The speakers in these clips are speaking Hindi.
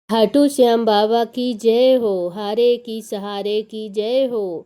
खाटू श्याम बाबा की जय हो, हारे की सहारे की जय हो।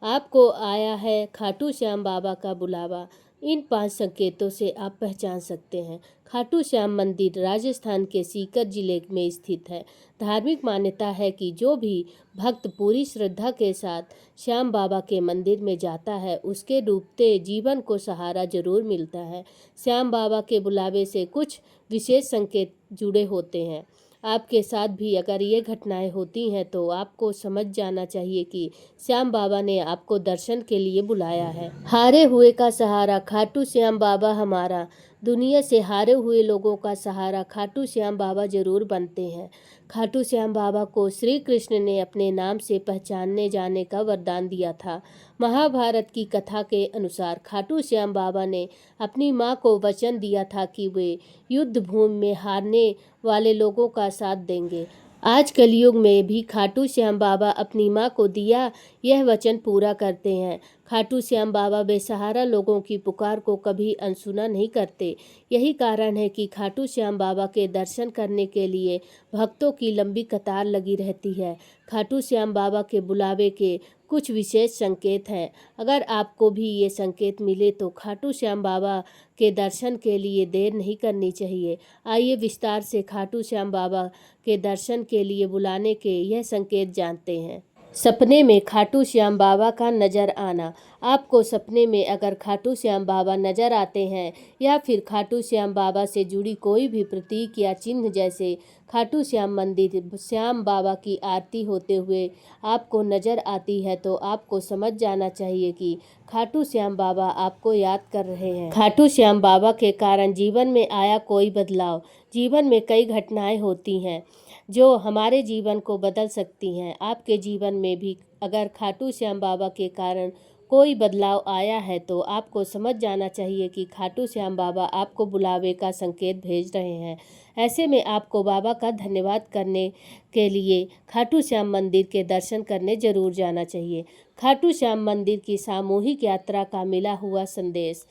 आपको आया है खाटू श्याम बाबा का बुलावा। इन 5 संकेतों से आप पहचान सकते हैं। खाटू श्याम मंदिर राजस्थान के सीकर जिले में स्थित है। धार्मिक मान्यता है कि जो भी भक्त पूरी श्रद्धा के साथ श्याम बाबा के मंदिर में जाता है, उसके डूबते जीवन को सहारा जरूर मिलता है। श्याम बाबा के बुलावे से कुछ विशेष संकेत जुड़े होते हैं। आपके साथ भी अगर ये घटनाएं होती हैं तो आपको समझ जाना चाहिए कि श्याम बाबा ने आपको दर्शन के लिए बुलाया है। हारे हुए का सहारा खाटू श्याम बाबा हमारा। दुनिया से हारे हुए लोगों का सहारा खाटू श्याम बाबा जरूर बनते हैं। खाटू श्याम बाबा को श्री कृष्ण ने अपने नाम से पहचानने जाने का वरदान दिया था। महाभारत की कथा के अनुसार खाटू श्याम बाबा ने अपनी मां को वचन दिया था कि वे युद्ध भूमि में हारने वाले लोगों का साथ देंगे। आज कलयुग में भी खाटू श्याम बाबा अपनी मां को दिया यह वचन पूरा करते हैं। खाटू श्याम बाबा बेसहारा लोगों की पुकार को कभी अनसुना नहीं करते। यही कारण है कि खाटू श्याम बाबा के दर्शन करने के लिए भक्तों की लंबी कतार लगी रहती है। खाटू श्याम बाबा के बुलावे के कुछ विशेष संकेत हैं। अगर आपको भी ये संकेत मिले तो खाटू श्याम बाबा के दर्शन के लिए देर नहीं करनी चाहिए। आइए विस्तार से खाटू श्याम बाबा के दर्शन के लिए बुलाने के यह संकेत जानते हैं। सपने में खाटू श्याम बाबा का नजर आना। आपको सपने में अगर खाटू श्याम बाबा नजर आते हैं या फिर खाटू श्याम बाबा से जुड़ी कोई भी प्रतीक या चिन्ह जैसे खाटू श्याम मंदिर श्याम बाबा की आरती होते हुए आपको नजर आती है तो आपको समझ जाना चाहिए कि खाटू श्याम बाबा आपको याद कर रहे हैं। खाटू श्याम बाबा के कारण जीवन में आया कोई बदलाव। जीवन में कई घटनाएं होती हैं जो हमारे जीवन को बदल सकती हैं। आपके जीवन में भी अगर खाटू श्याम बाबा के कारण कोई बदलाव आया है तो आपको समझ जाना चाहिए कि खाटू श्याम बाबा आपको बुलावे का संकेत भेज रहे हैं। ऐसे में आपको बाबा का धन्यवाद करने के लिए खाटू श्याम मंदिर के दर्शन करने जरूर जाना चाहिए। खाटू श्याम मंदिर की सामूहिक यात्रा का मिला हुआ संदेश।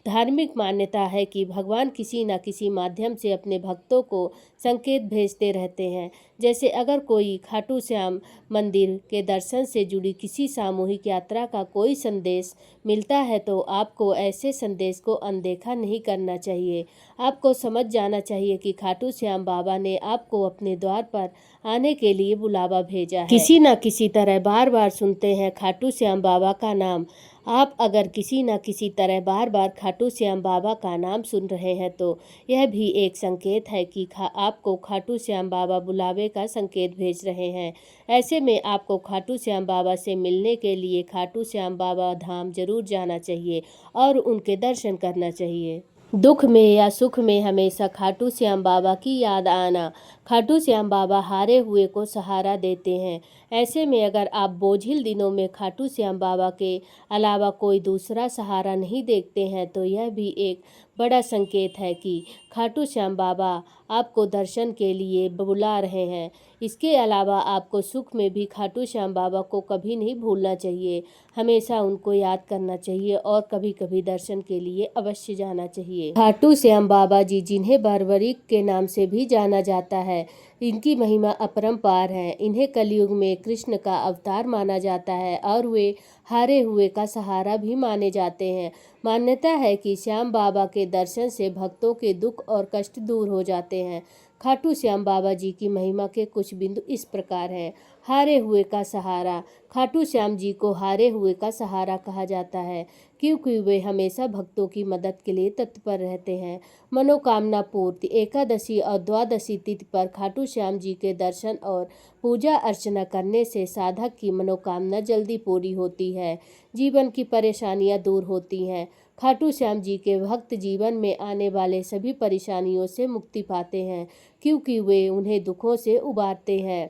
धार्मिक मान्यता है कि भगवान किसी न किसी माध्यम से अपने भक्तों को संकेत भेजते रहते हैं। जैसे अगर कोई खाटू श्याम मंदिर के दर्शन से जुड़ी किसी सामूहिक यात्रा का कोई संदेश मिलता है तो आपको ऐसे संदेश को अनदेखा नहीं करना चाहिए। आपको समझ जाना चाहिए कि खाटू श्याम बाबा ने आपको अपने द्वार पर आने के लिए बुलावा भेजा है। किसी न किसी तरह बार बार सुनते हैं खाटू श्याम बाबा का नाम। आप अगर किसी न किसी तरह बार बार खाटू श्याम बाबा का नाम सुन रहे हैं तो यह भी एक संकेत है कि आपको खाटू श्याम बाबा बुलावे का संकेत भेज रहे हैं। ऐसे में आपको खाटू श्याम बाबा से मिलने के लिए खाटू श्याम बाबा धाम जरूर जाना चाहिए और उनके दर्शन करना चाहिए। दुख में या सुख में हमेशा खाटू श्याम बाबा की याद आना। खाटू श्याम बाबा हारे हुए को सहारा देते हैं। ऐसे में अगर आप बोझिल दिनों में खाटू श्याम बाबा के अलावा कोई दूसरा सहारा नहीं देखते हैं तो यह भी एक बड़ा संकेत है कि खाटू श्याम बाबा आपको दर्शन के लिए बुला रहे हैं। इसके अलावा आपको सुख में भी खाटू श्याम बाबा को कभी नहीं भूलना चाहिए। हमेशा उनको याद करना चाहिए और कभी कभी दर्शन के लिए अवश्य जाना चाहिए। खाटू श्याम बाबा जी, जिन्हें बारवरिक के नाम से भी जाना जाता है, इनकी महिमा अपरंपार है। इन्हें कलयुग में कृष्ण का अवतार माना जाता है और वे हारे हुए का सहारा भी माने जाते हैं। मान्यता है कि श्याम बाबा के दर्शन से भक्तों के दुख और कष्ट दूर हो जाते हैं। खाटू श्याम बाबा जी की महिमा के कुछ बिंदु इस प्रकार हैं। हारे हुए का सहारा। खाटू श्याम जी को हारे हुए का सहारा कहा जाता है क्योंकि वे हमेशा भक्तों की मदद के लिए तत्पर रहते हैं। मनोकामना पूर्ति। एकादशी और द्वादशी तिथि पर खाटू श्याम जी के दर्शन और पूजा अर्चना करने से साधक की मनोकामना जल्दी पूरी होती है। जीवन की परेशानियां दूर होती हैं। खाटू श्याम जी के भक्त जीवन में आने वाले सभी परेशानियों से मुक्ति पाते हैं क्योंकि वे उन्हें दुखों से उबारते हैं।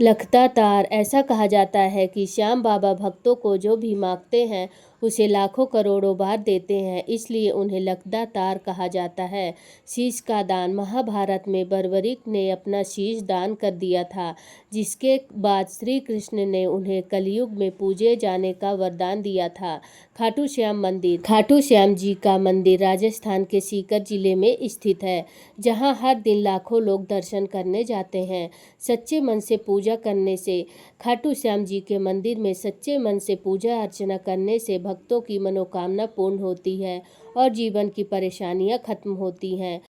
लखता तार। ऐसा कहा जाता है कि श्याम बाबा भक्तों को जो भी मांगते हैं उसे लाखों करोड़ों बार देते हैं, इसलिए उन्हें लखदा तार कहा जाता है। शीश का दान। महाभारत में बर्बरीक ने अपना शीश दान कर दिया था, जिसके बाद श्री कृष्ण ने उन्हें कलयुग में पूजे जाने का वरदान दिया था। खाटू श्याम मंदिर। खाटू श्याम जी का मंदिर राजस्थान के सीकर जिले में स्थित है, जहां हर दिन लाखों लोग दर्शन करने जाते हैं। सच्चे मन से पूजा करने से खाटू श्याम जी के मंदिर में सच्चे मन से पूजा अर्चना करने से भक्तों की मनोकामना पूर्ण होती है और जीवन की परेशानियां खत्म होती हैं।